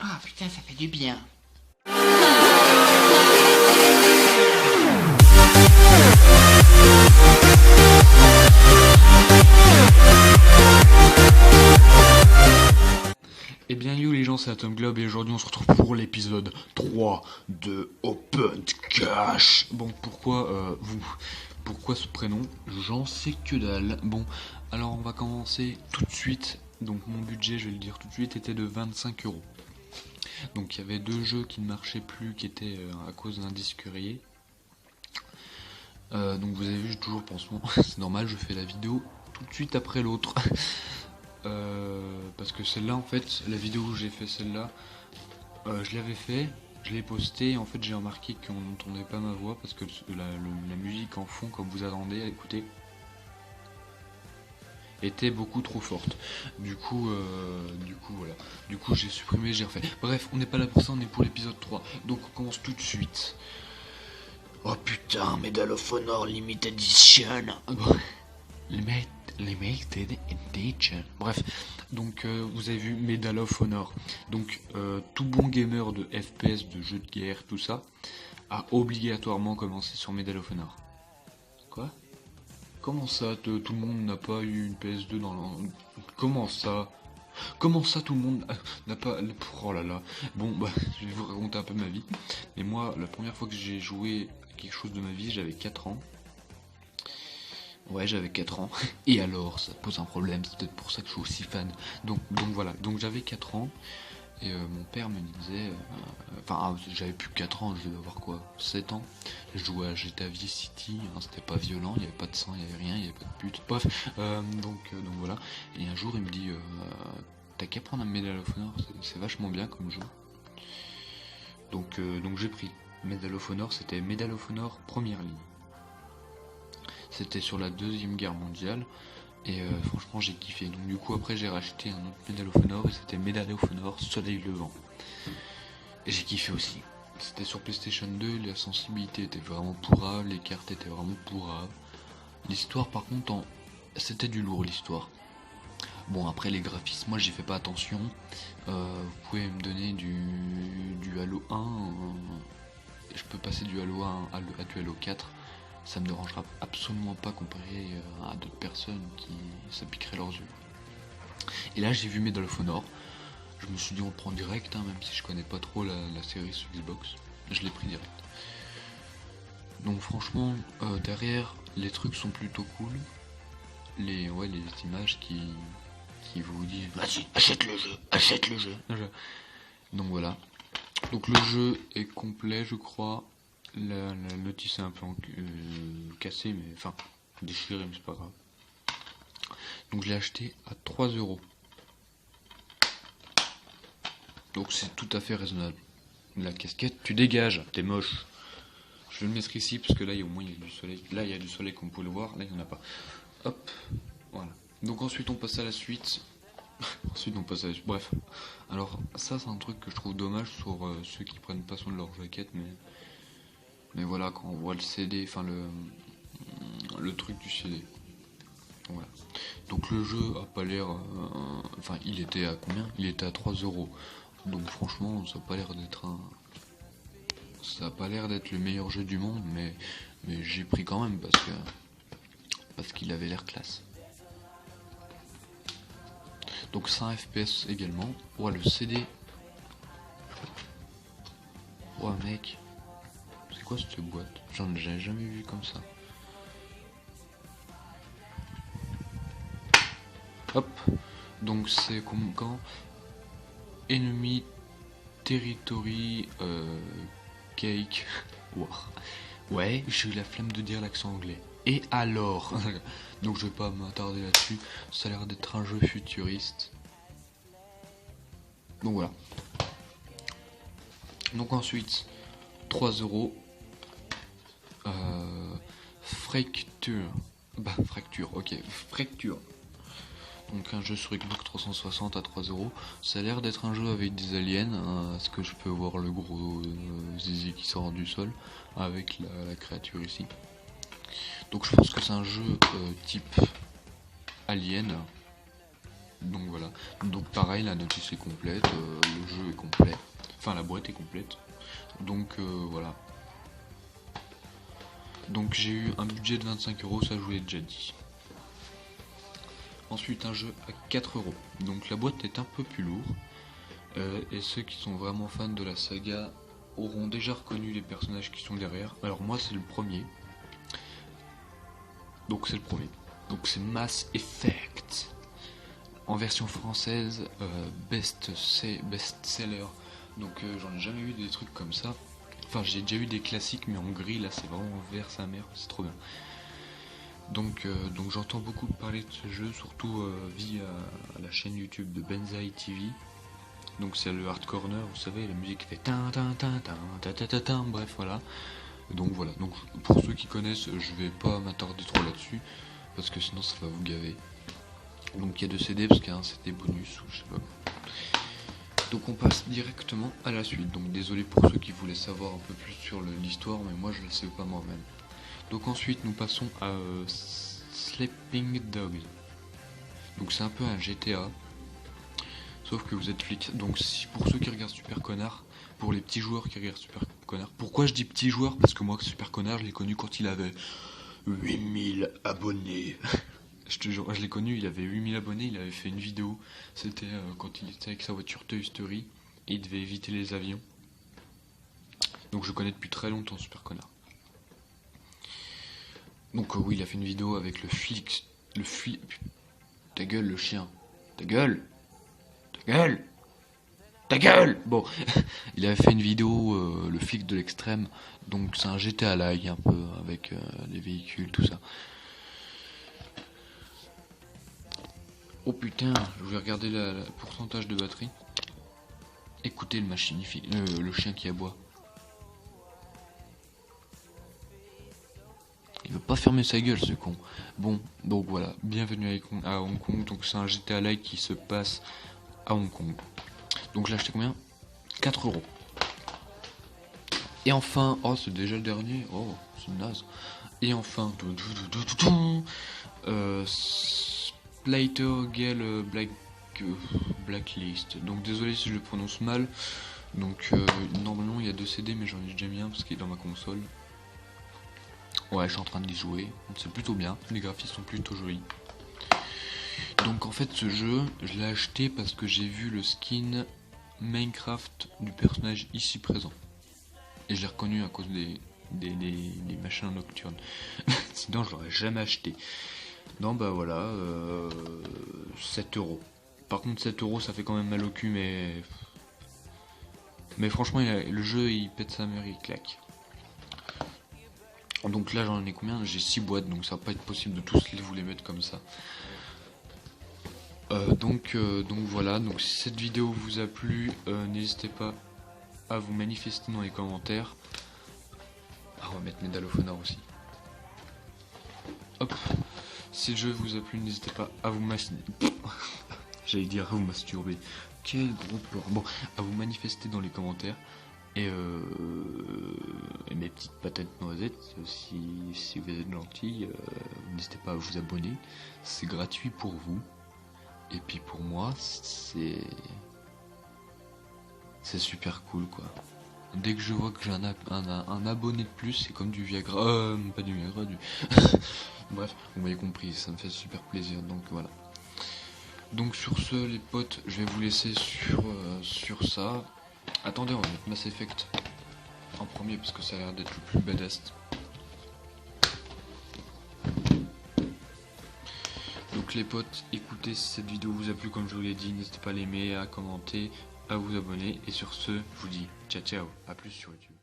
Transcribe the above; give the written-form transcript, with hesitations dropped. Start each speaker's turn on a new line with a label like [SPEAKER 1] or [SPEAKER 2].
[SPEAKER 1] Ah putain, ça fait du bien.
[SPEAKER 2] Eh bien yo les gens, c'est Atom Globe et aujourd'hui on se retrouve pour l'épisode 3 de Open Cash. Bon, pourquoi ce prénom? J'en sais que dalle. Bon, alors on va commencer tout de suite. Donc mon budget, je vais le dire tout de suite, était de 25 €. Donc il y avait deux jeux qui ne marchaient plus, qui étaient à cause d'un disque rayé. Donc vous avez vu, j'ai toujours le pansement. C'est normal, je fais la vidéo tout de suite après l'autre. Parce que celle-là, en fait, la vidéo où j'ai fait celle-là, je l'avais fait, je l'ai posté, et en fait j'ai remarqué qu'on n'entendait pas ma voix parce que la musique en fond, comme vous attendez à écouter, était beaucoup trop forte. Du coup voilà. Du coup j'ai supprimé, j'ai refait. Bref, on n'est pas là pour ça, on est pour l'épisode 3. Donc on commence tout de suite. Oh putain, Medal of Honor Limited Edition. Limited Edition. Bref, donc vous avez vu Medal of Honor. Donc tout bon gamer de FPS, de jeux de guerre, tout ça, a obligatoirement commencé sur Medal of Honor. Quoi? Comment ça, tout le monde n'a pas eu une PS2 dans le... Comment ça? Comment ça tout le monde n'a pas... Oh là là. Bon, bah, je vais vous raconter un peu ma vie. Mais moi, la première fois que j'ai joué à quelque chose de ma vie, j'avais 4 ans. Ouais, j'avais 4 ans. Et alors, ça pose un problème, c'est peut-être pour ça que je suis aussi fan. Donc voilà, donc j'avais 4 ans. Et mon père me disait... j'avais plus que 4 ans, je devais avoir quoi, 7 ans. Je jouais à GTA Vice City, hein, c'était pas violent, il n'y avait pas de sang, il n'y avait rien, il n'y avait pas de pute. Bref, donc voilà. Et un jour, il me dit... t'as qu'à prendre un Medal of Honor, c'est vachement bien comme jeu. Donc j'ai pris Medal of Honor, c'était Medal of Honor première ligne. C'était sur la Deuxième Guerre mondiale. Et franchement j'ai kiffé. Donc du coup après j'ai racheté un autre Medal of Honor et c'était Medal of Honor Soleil Levant. Et j'ai kiffé aussi. C'était sur PlayStation 2, la sensibilité était vraiment pourrave, les cartes étaient vraiment pourraves. L'histoire par contre, c'était du lourd l'histoire. Bon après les graphismes, moi j'y fais pas attention. Vous pouvez me donner du Halo 1. Je peux passer du Halo 1 à du Halo 4. Ça me dérangera absolument pas comparé à d'autres personnes qui ça piquerait leurs yeux. Et là j'ai vu Medal of Honor. Je me suis dit on le prend direct, hein, même si je connais pas trop la série sur Xbox. Je l'ai pris direct. Donc franchement, derrière, les trucs sont plutôt cool. Les images qui vous disent vas-y, achète le jeu. Donc voilà. Donc le jeu est complet, je crois. La notice est un peu cassée, mais enfin déchirée, mais c'est pas grave. Donc je l'ai acheté à 3 €. Donc c'est tout à fait raisonnable. La casquette, tu dégages, t'es moche. Je vais le mettre ici parce que là au moins il y a du soleil. Là il y a du soleil comme vous pouvez le voir, là il n'y en a pas. Hop, voilà. Donc ensuite on passe à la suite. Bref. Alors ça c'est un truc que je trouve dommage sur ceux qui prennent pas soin de leur jaquette, mais voilà, quand on voit le CD, enfin le truc du CD. Voilà. Donc le jeu a pas l'air... il était à combien? Il était à 3 €. Donc franchement, ça a pas l'air d'être le meilleur jeu du monde, mais j'ai pris quand même parce qu'il avait l'air classe. Donc c'est un FPS également. Ouais, le CD. Ouais mec. C'est quoi cette boîte? J'en ai jamais vu comme ça. Hop. Donc c'est comme quand Enemy Territory Cake. Ouais, j'ai eu la flemme de dire l'accent anglais. Et alors? Donc je vais pas m'attarder là-dessus. Ça a l'air d'être un jeu futuriste. Donc voilà. Donc ensuite, 3 €. Fracture, ok. Fracture. Donc un jeu sur Xbox 360 à 3 €. Ça a l'air d'être un jeu avec des aliens. Est-ce que je peux voir le gros zizi qui sort du sol avec la créature ici. Donc je pense que c'est un jeu type Alien. voilà. Donc pareil, la notice est complète, le jeu est complet, enfin la boîte est complète. Donc voilà. Donc j'ai eu un budget de 25 euros, ça je vous l'ai déjà dit. Ensuite un jeu à 4 euros. Donc la boîte est un peu plus lourde. Et ceux qui sont vraiment fans de la saga auront déjà reconnu les personnages qui sont derrière. Alors moi c'est le premier. Donc c'est le premier. Donc c'est Mass Effect. En version française, best-seller. Donc j'en ai jamais eu des trucs comme ça. Enfin j'ai déjà eu des classiques mais en gris, là c'est vraiment vert sa mère, c'est trop bien. Donc j'entends beaucoup parler de ce jeu, surtout via la chaîne YouTube de Benzaï TV. Donc c'est le hard corner, vous savez, la musique fait tin tin tin tin tin tin tin tin, bref voilà. Donc voilà, donc pour ceux qui connaissent, je vais pas m'attarder trop là-dessus, parce que sinon ça va vous gaver. Donc il y a 2 CD, parce qu'il y a un CD bonus, ou je sais pas. Donc on passe directement à la suite, donc désolé pour ceux qui voulaient savoir un peu plus sur l'histoire, mais moi je le sais pas moi-même. Donc ensuite nous passons à Sleeping Dogs. Donc c'est un peu un GTA. Sauf que vous êtes flic. Donc si pour ceux qui regardent Super Connard, pour les petits joueurs qui regardent Super Connard, pourquoi je dis petits joueurs? Parce que moi Super Connard je l'ai connu quand il avait 8000 abonnés. Je te jure, je l'ai connu, il avait 8000 abonnés, il avait fait une vidéo. C'était quand il était avec sa voiture Toy Story et il devait éviter les avions. Donc je connais depuis très longtemps Super Connard. Donc oui, il a fait une vidéo avec le flic. Le flic. Ta gueule le chien. Ta gueule. Ta gueule. Ta gueule. Bon, il avait fait une vidéo, le flic de l'extrême. Donc c'est un GTA-like un peu, avec les véhicules, tout ça. Oh putain, je vais regarder le pourcentage de batterie. Écoutez le machinifique, le chien qui aboie. Il veut pas fermer sa gueule ce con. Bon, donc voilà, bienvenue à Hong Kong. Donc c'est un GTA-like qui se passe à Hong Kong. Donc j'ai acheté combien? 4 euros. Et enfin, oh c'est déjà le dernier, oh c'est naze. Et enfin, Splattergate Blacklist. Donc désolé si je le prononce mal. Donc normalement il y a 2 CD mais j'en ai déjà mis un parce qu'il est dans ma console. Ouais, je suis en train de y jouer, c'est plutôt bien, les graphismes sont plutôt jolis. Donc en fait ce jeu, je l'ai acheté parce que j'ai vu le skin Minecraft du personnage ici présent. Et je l'ai reconnu à cause des machins nocturnes. Sinon je l'aurais jamais acheté. Non bah voilà, 7 euros. Par contre 7 euros ça fait quand même mal au cul mais franchement le jeu il pète sa mère, il claque. Donc là j'en ai combien? J'ai 6 boîtes donc ça va pas être possible de tous vous les mettre comme ça. Donc voilà, donc si cette vidéo vous a plu, n'hésitez pas à vous manifester dans les commentaires. Ah, on va mettre Medal of Honor aussi. Hop. Si le jeu vous a plu, n'hésitez pas à vous j'allais dire à vous masturber. Quel gros porc. Bon, à vous manifester dans les commentaires. Et mes petites patates noisettes, si vous êtes gentils, n'hésitez pas à vous abonner. C'est gratuit pour vous. Et puis pour moi, c'est super cool quoi. Dès que je vois que j'ai un abonné de plus, c'est comme du Viagra. Pas du Viagra, du... Bref, vous m'avez compris, ça me fait super plaisir, donc voilà. Donc sur ce les potes, je vais vous laisser sur ça. Attendez, on va mettre Mass Effect en premier parce que ça a l'air d'être le plus badass. Donc les potes, écoutez, si cette vidéo vous a plu comme je vous l'ai dit, n'hésitez pas à l'aimer, à commenter, à vous abonner. Et sur ce, je vous dis ciao ciao, à plus sur YouTube.